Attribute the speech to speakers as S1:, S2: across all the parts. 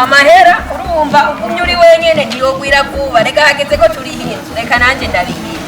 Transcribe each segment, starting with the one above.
S1: amahera urumva ugumye uri wenyene ntiyogwira kuba reka hageze ko turi hinzu reka nanje ndabihiye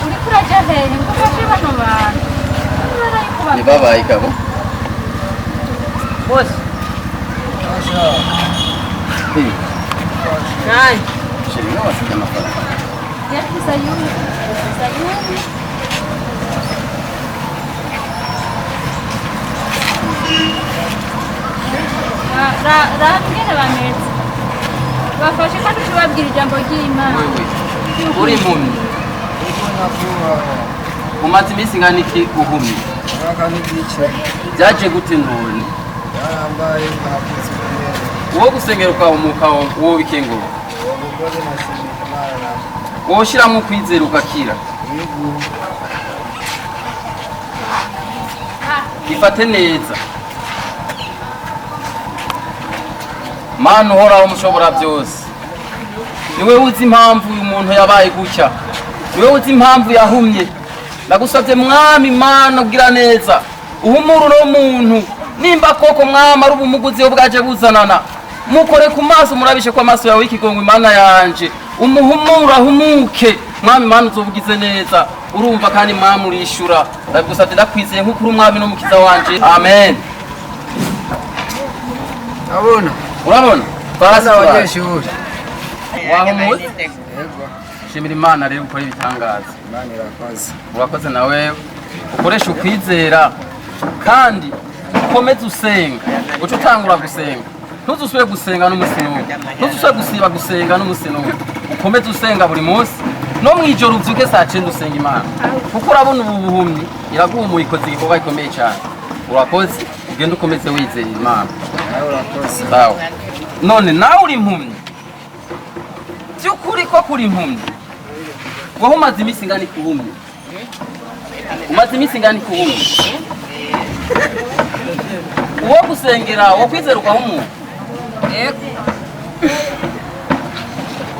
S2: uri kuraja hehe ngo ufashe bano bantu
S3: ni babaye kabo
S1: bose nani
S3: shiri no wasije amafaranga
S2: yaki sayuni ngene bameze bafashe ko tushobabwira ijambo ry'Imana
S3: uri impumyi umaze iminsi ngana iki uhumye byaje gute none uwo gusengera ukamuka wowe ikenguru wowe ushyiramo ukwizera ugakira ifate neza Mana uhoraho mushobora byose niwe uzi impamvu uyu muntu yabaye gutya niwe uzi impamvu yahumye ndagusabye mwami Mana ugira neza uhumura no muntu nimba koko mwama ari ubumuguzi yo bwaje buzanana mukore ku maso murabishe kwa maso yawe ikigongo Imana yanje umuhumura humuke mwami Mana uzobugize neza urumva kandi mwami urishura ndagusabye ndakwizeye nkuko uri mwami no mukiza wanje amen
S4: abona
S3: urabona
S4: baraza abanyeshuri
S3: wahumuze shimira Imana rero ukora ibitangaza
S4: Imana irakoze
S3: urakoze nawe ukoresha ukwizera kandi ukomeze usenga uca utangura gusenga ntuzusubire gusenga n'umusinuri ntuzusubire gusiba gusenga n'umusinuri ukomeze usenga buri munsi no mwijoro uvyuke saa 9 usenga Imana kuko urabona ubu buhumyi iraguhumuye ikoze igikorwa gikomeye cyane urakoze ugende ukomeze wizeye Imana
S4: nawe urakoze
S3: sawa none nawe uri impumyi by'ukuri ko kuri impumyi wowe umaze iminsi ingana ikuhumye umaze iminsi ingana ikuhumye uwo gusengera wo kwizera ugahumuka
S1: yego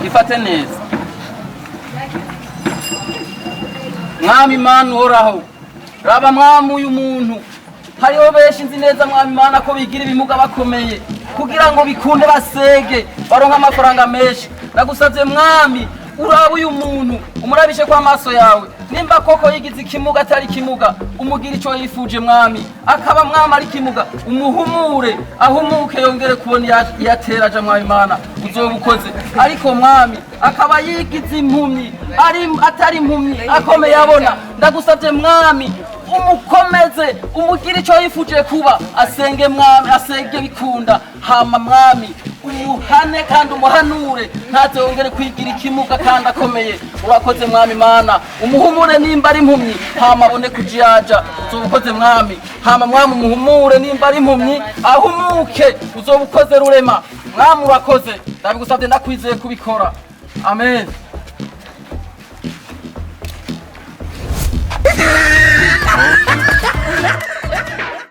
S3: ifate neza mwami Imana uhoraho raba mwami uyu muntu hariho benshi nzi neza mwami Imana ko bigira ibimuga bakomeye kugira ngo bikunde basege baronka amafaranga menshi ndagusavye mwami uraba uyu muntu umurabishe kwa maso yawe nimba koko yigize ikimuga atari kimuga umugira ico yifuje mwami akaba mwami ari kimuga umuhumure ahumuke yongere kubona yateraje mwami Imana uzobukoze ariko mwami akaba yigize impumyi atari impumyi akomeye abona ndagusavye mwami umukomeze umugira ico yifuje kuba asenge mwami asenge bikunda hama mwami umuhane kandi umuhanure ntazongere kwigira ikimuga kandi akomeye urakoze mwami Imana umuhumure nimba ari impumyi hama abone kujiyaja uzobukoze mwami hama mwami umuhumure nimba ari impumyi ahumuke uzobukoze rurema mwami urakoze ndabigusabye ndakwizeye kubikora amen